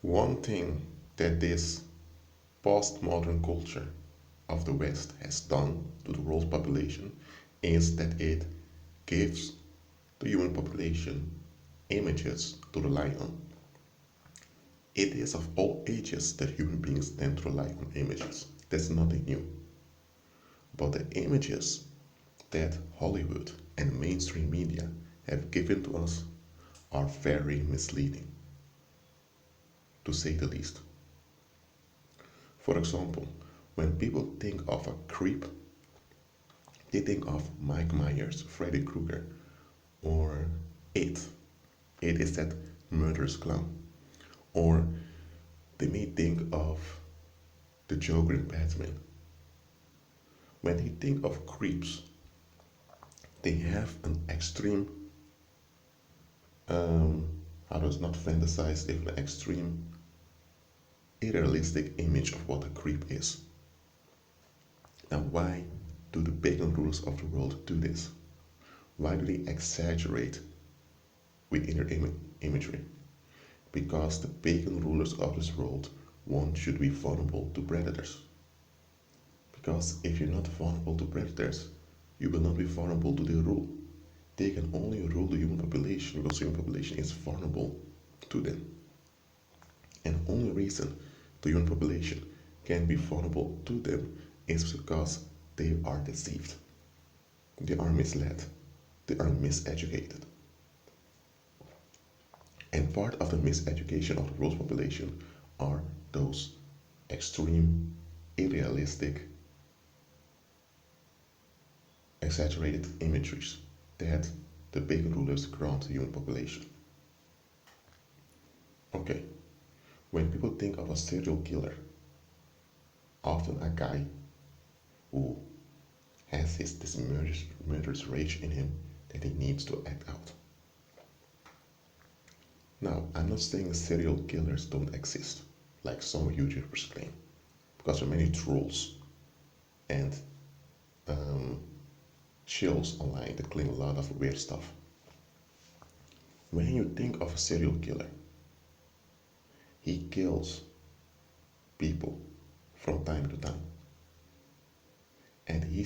One thing that this postmodern culture of the West has done to the world population is that it gives the human population images to rely on. It is of all ages that human beings tend to rely on images. That's nothing new. But the images that Hollywood and mainstream media have given to us are very misleading, to say the least. For example, when people think of a creep, they think of Mike Myers, Freddy Krueger, or It. It is that murderous clown. Or they may think of the Joker in Batman. When they think of creeps, they have an extreme, how does not fantasize, even an extreme, irrealistic image of what a creep is. Now, why do the pagan rulers of the world do this? Why do they exaggerate with inner imagery? Because the pagan rulers of this world want you to be vulnerable to predators. Because if you're not vulnerable to predators, you will not be vulnerable to their rule. They can only rule the human population because the human population is vulnerable to them. And the only reason the human population can be vulnerable to them is because they are deceived. They are misled. They are miseducated. And part of the miseducation of the world's population are those extreme, unrealistic, exaggerated imageries that the pagan rulers grant the human population. Okay, when people think of a serial killer, often a guy who has this murderous rage in him that he needs to act out. Now, I'm not saying serial killers don't exist, like some YouTubers claim, because there are many trolls and shills online that claim a lot of weird stuff. When you think of a serial killer, he kills people from time to time. And he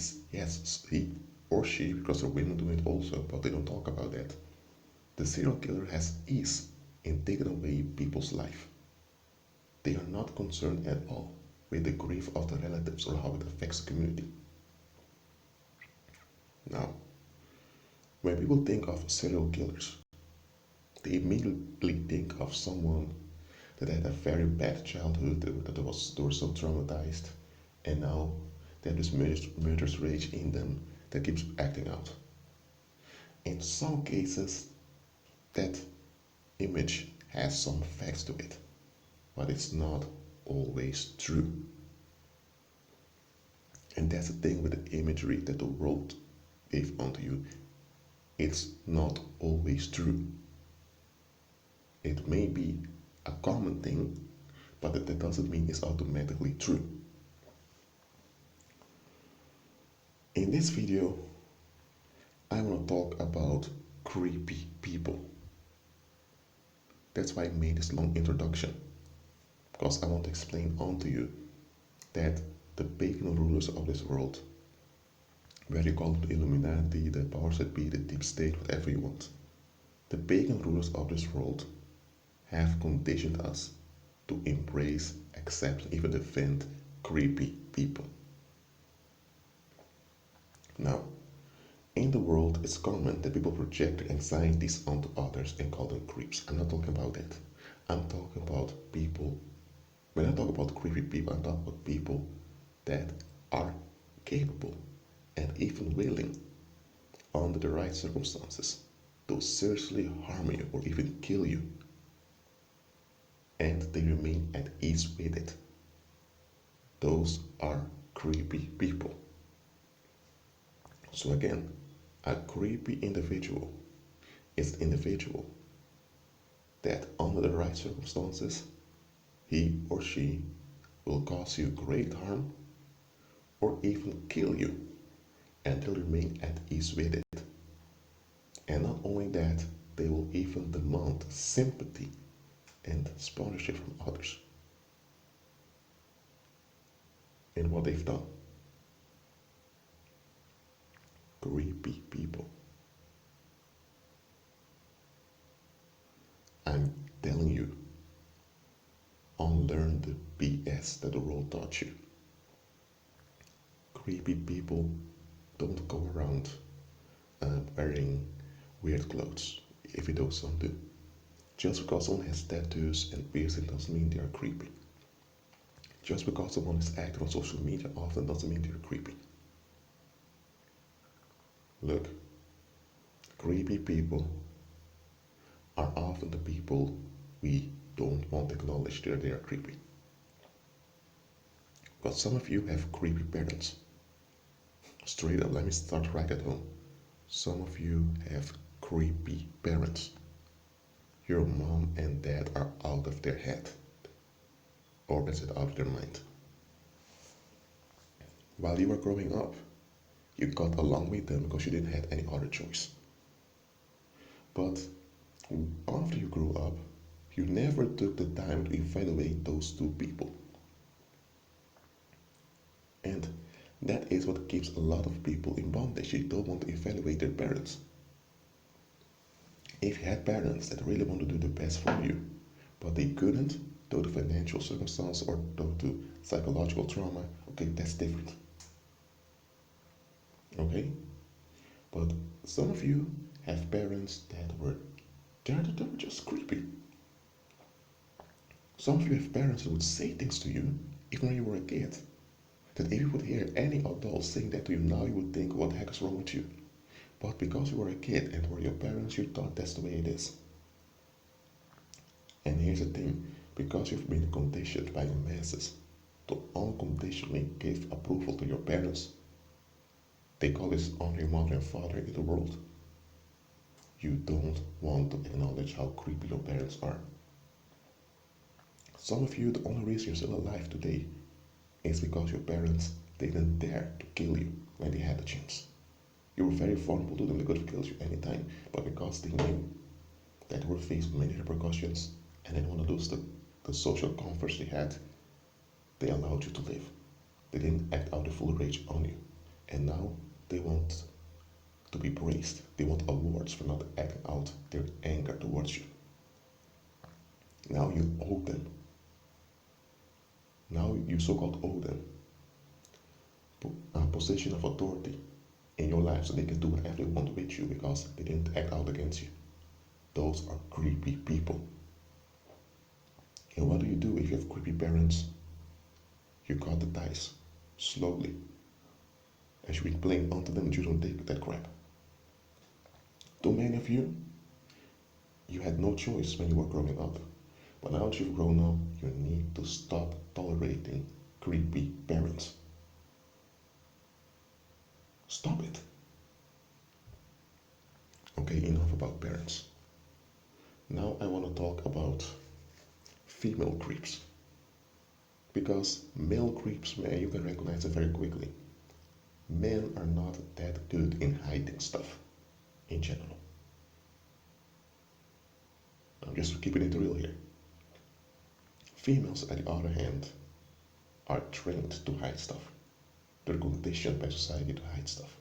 or she, because there are women doing it also, but they don't talk about that. The serial killer has ease in taking away people's life. They are not concerned at all with the grief of the relatives or how it affects the community. Now, when people think of serial killers, they immediately think of someone that had a very bad childhood, they were so traumatized, and now they have this murderous rage in them that keeps acting out. In some cases, that image has some facts to it, but it's not always true. And that's the thing with the imagery that the world gave onto you. It's not always true. It may be a common thing, but that doesn't mean it's automatically true. In this video, I want to talk about creepy people. That's why I made this long introduction, because I want to explain onto you that the pagan rulers of this world, whether you call it the Illuminati, the powers that be, the deep state, whatever you want, the pagan rulers of this world have conditioned us to embrace, accept, and even defend creepy people. Now, in the world, it's common that people project their anxieties onto others and call them creeps. I'm not talking about that. I'm talking about people. When I talk about creepy people, I'm talking about people that are capable and even willing, under the right circumstances, to seriously harm you or even kill you. And they remain at ease with it. Those are creepy people. So again, a creepy individual is an individual that under the right circumstances, he or she will cause you great harm or even kill you, and they'll remain at ease with it. And not only that, they will even demand sympathy and sponsorship from others in what they've done. Creepy people. I'm telling you, unlearn the BS that the world taught you. Creepy people don't go around wearing weird clothes, if you know some do. Just because someone has tattoos and piercing doesn't mean they are creepy. Just because someone is active on social media often doesn't mean they're creepy. Look, creepy people are often the people we don't want to acknowledge that they are creepy. But some of you have creepy parents. Straight up, let me start right at home. Some of you have creepy parents. Your mom and dad are out of their head, or is it out of their mind? While you were growing up, you got along with them because you didn't have any other choice. But after you grew up, you never took the time to evaluate those two people. And that is what keeps a lot of people in bondage. You don't want to evaluate their parents. If you had parents that really wanted to do the best for you, but they couldn't, due to financial circumstance or due to psychological trauma, okay, that's different. Okay? But some of you have parents that were they were just creepy. Some of you have parents that would say things to you even when you were a kid. That if you would hear any adult saying that to you now, you would think, what the heck is wrong with you? But because you were a kid and were your parents, you thought that's the way it is. And here's the thing, because you've been conditioned by the masses to unconditionally give approval to your parents, they call this honor your mother and father in the world. You don't want to acknowledge how creepy your parents are. Some of you, the only reason you're still alive today is because your parents didn't dare to kill you when they had the chance. You were very vulnerable to them, they could have killed you anytime, but because they knew that they were faced with many repercussions and they didn't want to lose the social comforts they had, they allowed you to live. They didn't act out the full rage on you. And now they want to be praised. They want awards for not acting out their anger towards you. Now you owe them. Now you so-called owe them a position of authority in your life so they can do whatever they want with you because they didn't act out against you. Those are creepy people. And what do you do if you have creepy parents? You cut the ties slowly. As you been playing onto them, you don't take that crap. Too many of you, you had no choice when you were growing up. But now that you've grown up, you need to stop tolerating creepy parents. Stop it. Okay, enough about parents. Now I want to talk about female creeps. Because male creeps, man, you can recognize it very quickly. Men are not that good in hiding stuff in general. I'm just keeping it real here. Females, on the other hand, are trained to hide stuff. They're conditioned by society to hide stuff.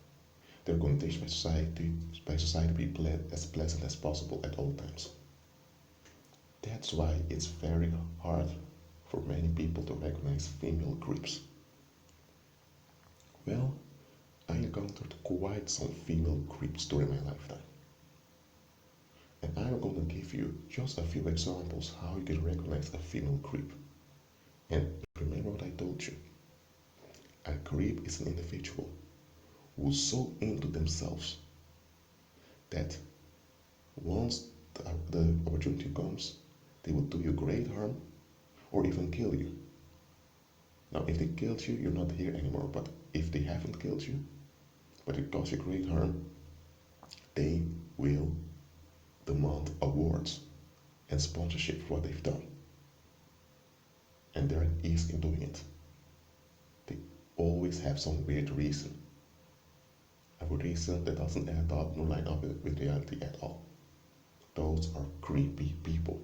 They're conditioned by society to be as pleasant as possible at all times. That's why it's very hard for many people to recognize female creeps. Well, I encountered quite some female creeps during my lifetime. And I'm going to give you just a few examples how you can recognize a female creep. And remember what I told you. A creep is an individual who's so into themselves that once the opportunity comes, they will do you great harm or even kill you. Now, if they killed you, you're not here anymore. But if they haven't killed you, but it caused you great harm, they will demand awards and sponsorship for what they've done. And they're at ease in doing it. They always have some weird reason. A reason that doesn't add up nor line up with reality at all. Those are creepy people.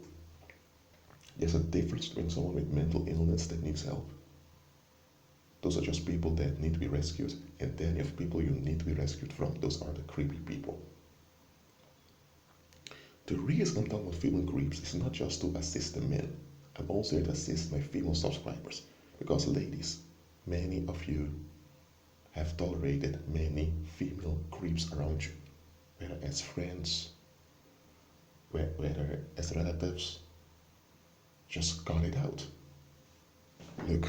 There's a difference between someone with mental illness that needs help. Those are just people that need to be rescued, and then you have people you need to be rescued from. Those are the creepy people. The reason I'm talking about female creeps is not just to assist the men. I'm also here to assist my female subscribers. Because ladies, many of you have tolerated many female creeps around you, whether as friends, whether as relatives. Just cut it out. Look,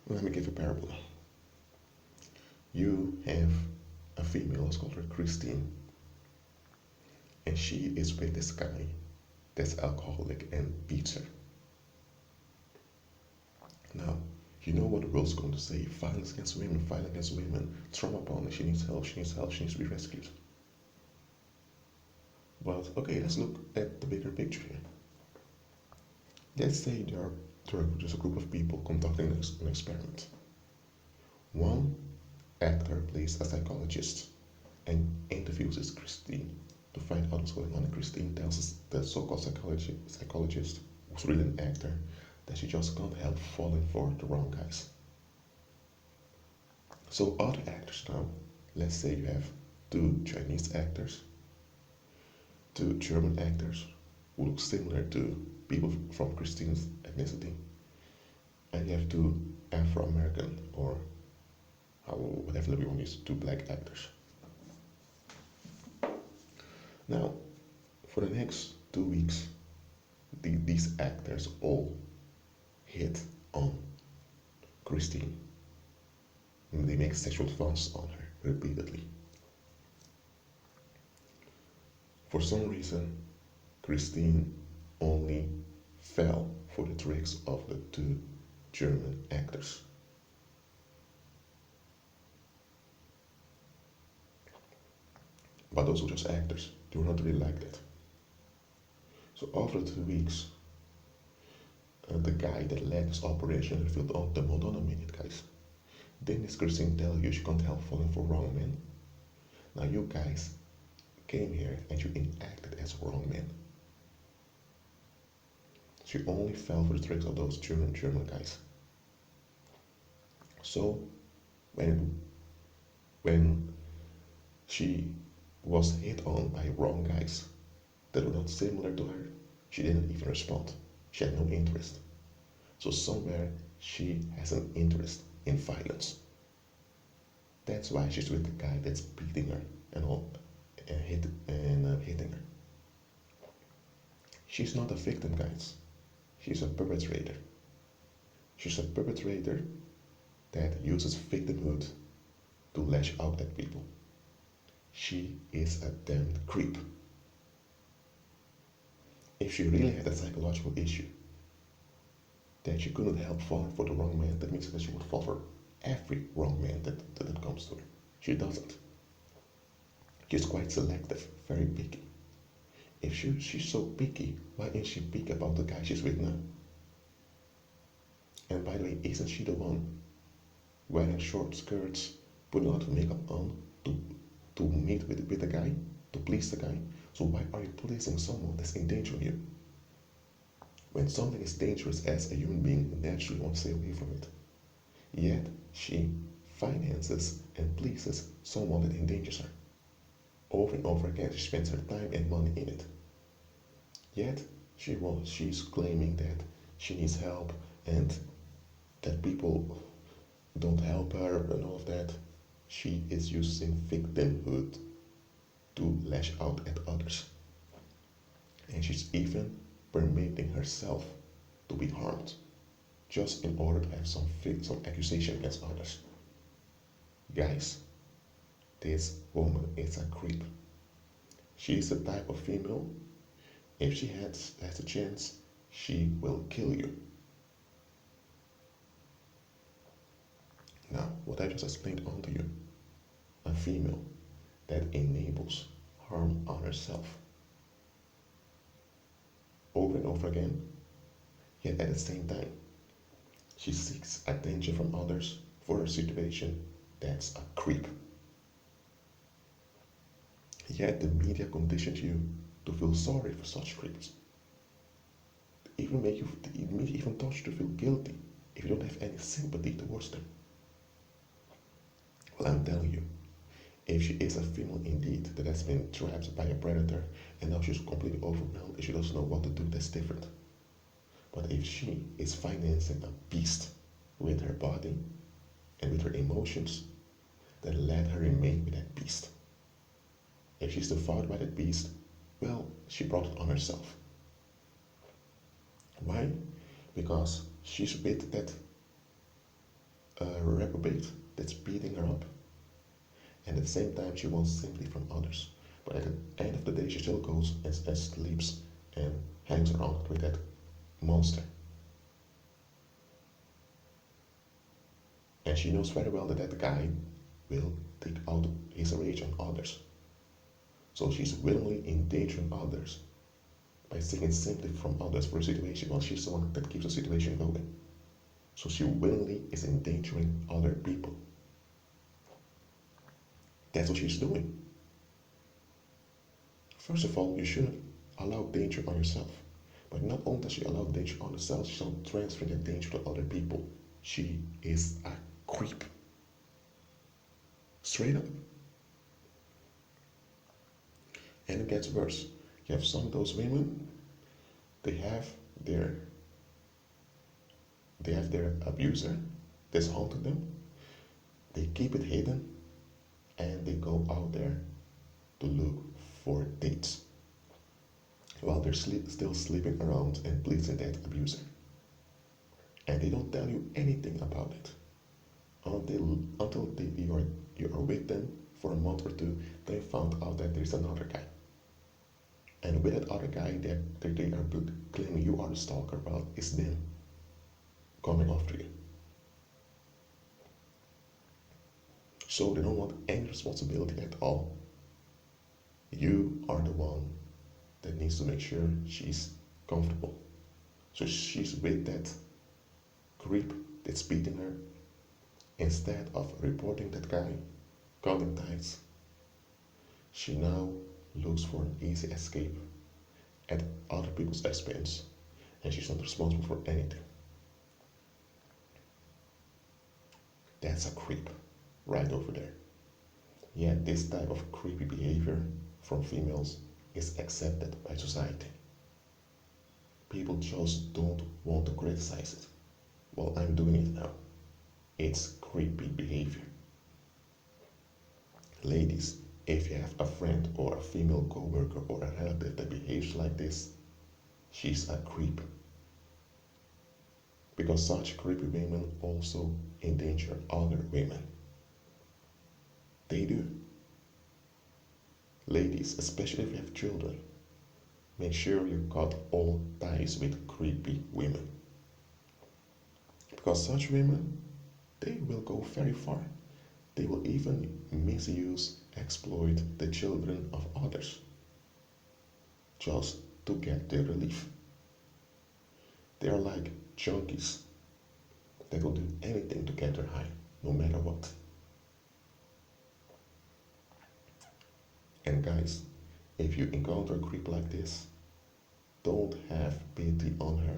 let me give a parable. You have a female, let's call her Christine, and she is with this guy that's alcoholic and beats her. Now, you know what the world's going to say: violence against women, trauma bond, she needs help, she needs to be rescued. But okay, let's look at the bigger picture here. Let's say there's a group of people conducting an experiment. One actor plays a psychologist and interviews this Christine to find out what's going on. And Christine tells us the so-called psychologist, who's really an actor, that she just can't help falling for the wrong guys. So other actors now, let's say you have 2 Chinese actors, 2 German actors who look similar to people from Christine's ethnicity, and you have 2 Afro-American or whatever we want to use, 2 black actors. Now, for the next 2 weeks, these actors all hit on Christine. And they make sexual advances on her repeatedly. For some reason, Christine only fell for the tricks of the 2 German actors. But those were just actors. They were not really like that. So after 2 weeks, the guy that led this operation revealed, oh, hold on a minute, guys. Didn't this Christine tell you she can't help falling for wrong men? Now you guys came here and you enacted as wrong men. She only fell for the tricks of those German guys. So when she was hit on by wrong guys that were not similar to her, she didn't even respond. She had no interest. So somewhere she has an interest in violence. That's why she's with the guy that's beating her and all, hitting her. She's not a victim, guys. She's a perpetrator. She's a perpetrator that uses victimhood to lash out at people. She is a damned creep. If she really had a psychological issue that she couldn't help falling for the wrong man, that means that she would fall for every wrong man that comes to her. She doesn't. She's quite selective, very picky. If she's so picky, why isn't she picky about the guy she's with now? And by the way, isn't she the one wearing short skirts, putting a lot of makeup on to meet with the guy, to please the guy? So why are you pleasing someone that's endangering you? When something is dangerous as a human being, you naturally want to stay away from it. Yet she finances and pleases someone that endangers her. Over and over again, she spends her time and money in it. Yet she's claiming that she needs help and that people don't help her and all of that. She is using victimhood to lash out at others. And she's even permitting herself to be harmed just in order to have some accusation against others. Guys, this woman is a creep. She is the type of female, if she has a chance, she will kill you. Now, what I just explained onto you, a female that enables harm on herself over and over again, yet at the same time, she seeks attention from others for her situation. That's a creep. Yet the media conditions you to feel sorry for such creeps. It may even touch you to feel guilty if you don't have any sympathy towards them. Well, I'm telling you, if she is a female indeed that has been trapped by a predator and now she's completely overwhelmed and she doesn't know what to do, that's different. But if she is financing a beast with her body and with her emotions, then let her remain with that beast. If she's devoured by that beast, well, she brought it on herself. Why? Because she's with that reprobate that's beating her up. And at the same time, she wants sympathy from others. But at the end of the day, she still goes and sleeps and hangs around with that monster. And she knows very well that that guy will take out his rage on others. So she's willingly endangering others by seeking sympathy from others for a situation. Well, she's the one that keeps the situation going. So she willingly is endangering other people. That's what she's doing. First of all, you shouldn't allow danger on yourself. But not only does she allow danger on herself, she's also transferring that danger to other people. She is a creep. Straight up. And it gets worse. You have some of those women, they have their abuser that's haunting them. They keep it hidden and they go out there to look for dates while they're still sleeping around and pleasing that abuser. And they don't tell you anything about it until you are with them for a month or two. They found out that there's another guy. And with that other guy, they are claiming you are the stalker. Well, it's them coming after you. So they don't want any responsibility at all. You are the one that needs to make sure she's comfortable. So she's with that creep that's beating her. Instead of reporting that guy, cutting ties, she now looks for an easy escape at other people's expense, and she's not responsible for anything. That's a creep right over there. Yet this type of creepy behavior from females is accepted by society. People just don't want to criticize it. Well, I'm doing it now. It's creepy behavior. Ladies, if you have a friend or a female co-worker or a relative that behaves like this, she's a creep. Because such creepy women also endanger other women. They do. Ladies, especially if you have children, make sure you cut all ties with creepy women. Because such women, they will go very far. They will even misuse, exploit the children of others just to get their relief. They are like junkies that will do anything to get their high, no matter what. And guys, if you encounter a creep like this, don't have pity on her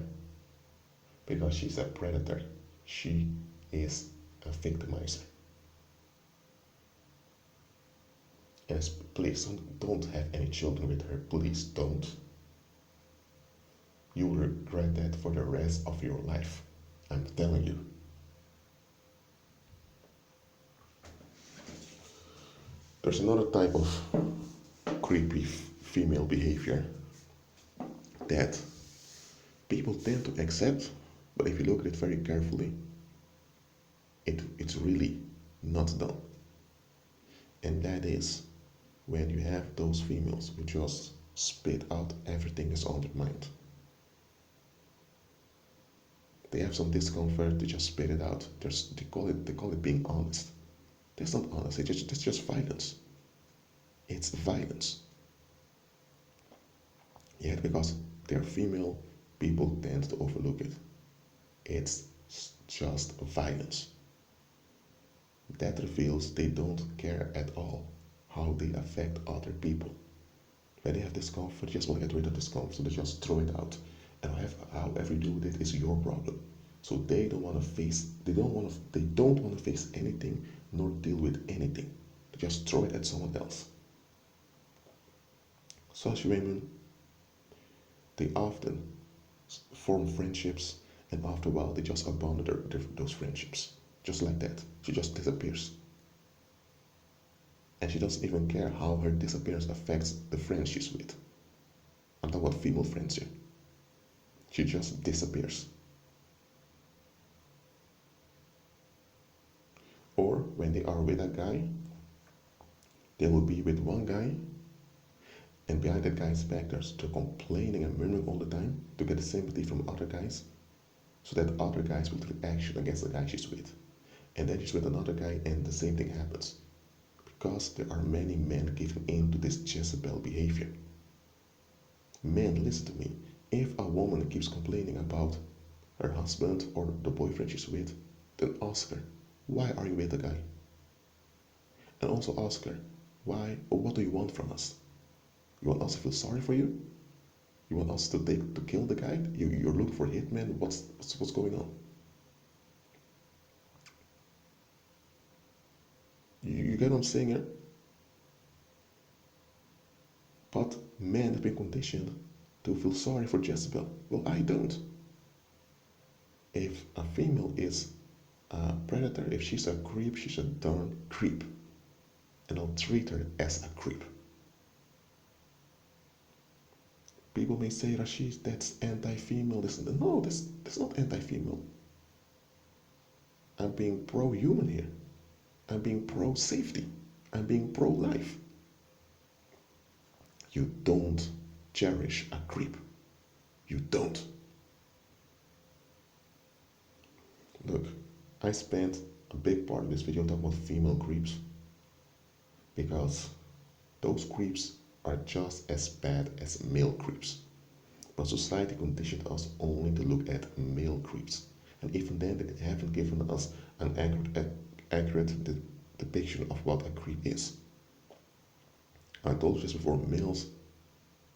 because she's a predator. She is a victimizer. And please don't have any children with her. Please don't. You will regret that for the rest of your life. I'm telling you. There's another type of creepy female behavior that people tend to accept, but if you look at it very carefully, it's really not done. And that is when you have those females who just spit out everything that's on their mind. They have some discomfort, they just spit it out. They call it being honest. That's not honest, that's just violence. It's violence. Yet because they're female, people tend to overlook it. It's just violence. That reveals they don't care at all how they affect other people. When they have discomfort, they just want to get rid of discomfort, so they just throw it out. And however you do it is your problem. So they don't want to face, they don't want to face anything nor deal with anything. They just throw it at someone else. Such women, they often form friendships, and after a while they just abandon those friendships. Just like that. She just disappears. And she doesn't even care how her disappearance affects the friends she's with. I'm talking about female friends here. She just disappears. Or when they are with a guy, they will be with one guy, and behind that guy's back they're complaining and murmuring all the time to get sympathy from other guys, so that other guys will take action against the guy she's with. And then she's with another guy and the same thing happens. Because there are many men giving in to this Jezebel behavior. Men, listen to me. If a woman keeps complaining about her husband or the boyfriend she's with, then ask her, why are you with the guy? And also ask her, why or what do you want from us? You want us to feel sorry for you? You want us to kill the guy? You're looking for hitmen? What's going on? You get what I'm saying here? But men have been conditioned to feel sorry for Jezebel. Well, I don't. If a female is a predator, if she's a creep, she's a darn creep. And I'll treat her as a creep. People may say, Rashid, that's anti-female. No, that's not anti-female. I'm being pro-human here. I'm being pro-safety. I'm being pro-life. You don't cherish a creep. You don't. Look, I spent a big part of this video talking about female creeps because those creeps are just as bad as male creeps. But society conditioned us only to look at male creeps. And even then, they haven't given us an accurate depiction of what a creep is. I told you this before, males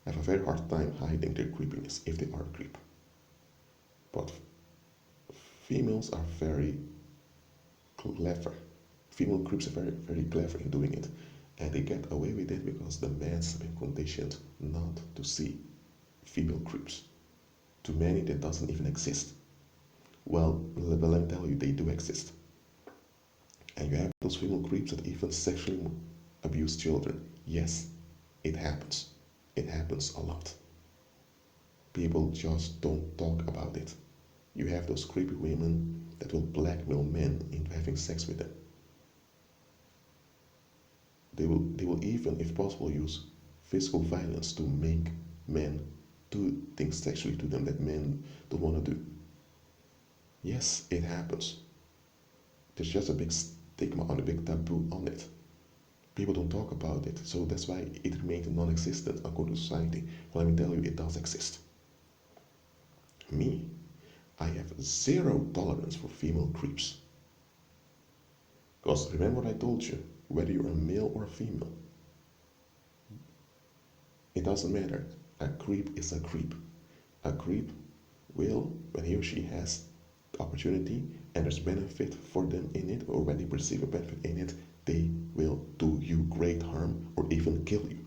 have a very hard time hiding their creepiness if they are a creep. But females are very clever. Female creeps are very, very clever in doing it. And they get away with it because the men have been conditioned not to see female creeps. To many, that doesn't even exist. Well, let me tell you, they do exist. And you have those female creeps that even sexually abuse children. Yes, it happens. It happens a lot. People just don't talk about it. You have those creepy women that will blackmail men into having sex with them. They will even, if possible, use physical violence to make men do things sexually to them that men don't want to do. Yes, it happens. There's just a big stigma on a big taboo on it. People don't talk about it, so that's why it remains non-existent according to society. Well, let me tell you, it does exist. Me, I have zero tolerance for female creeps. Because remember what I told you, whether you're a male or a female, it doesn't matter. A creep is a creep. A creep will, when he or she has the opportunity and there's benefit for them in it, or when they perceive a benefit in it, they will do you great harm or even kill you.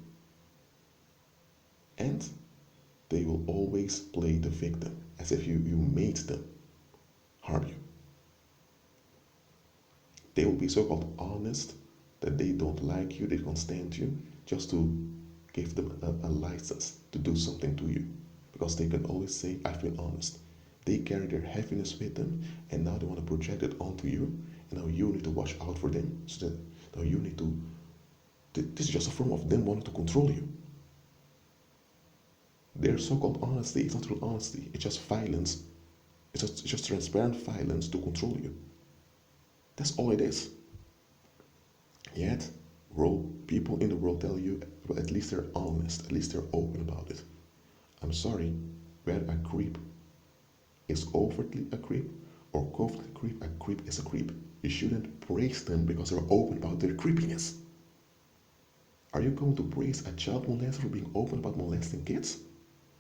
And they will always play the victim as if you made them harm you. They will be so-called honest that they don't like you, they don't stand you, just to give them a license to do something to you. Because they can always say, I've been honest. They carry their heaviness with them, and now they want to project it onto you, and now you need to watch out for them, so that now you need to, this is just a form of them wanting to control you. Their so-called honesty is not real honesty, it's just violence. It's just transparent violence to control you. That's all it is. Yet, people in the world tell you, well, at least they're honest, at least they're open about it. I'm sorry, whether a creep is overtly a creep or covertly a creep is a creep. You shouldn't praise them because they're open about their creepiness. Are you going to praise a child molester for being open about molesting kids?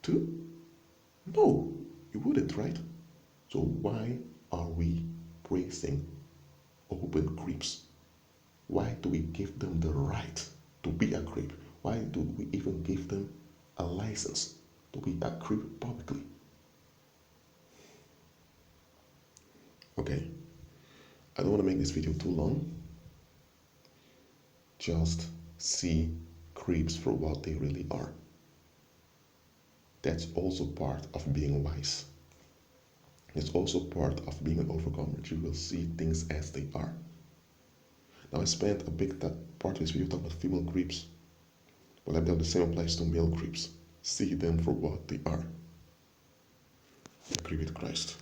Too? No, you wouldn't, right? So why are we praising open creeps? Why do we give them the right to be a creep? Why do we even give them a license to be a creep publicly? Okay, I don't want to make this video too long. Just see creeps for what they really are. That's also part of being wise. It's also part of being an overcomer. You will see things as they are. Now I spent a big part of this video talking about female creeps, but I believe the same applies to male creeps. See them for what they are. Agree with Christ.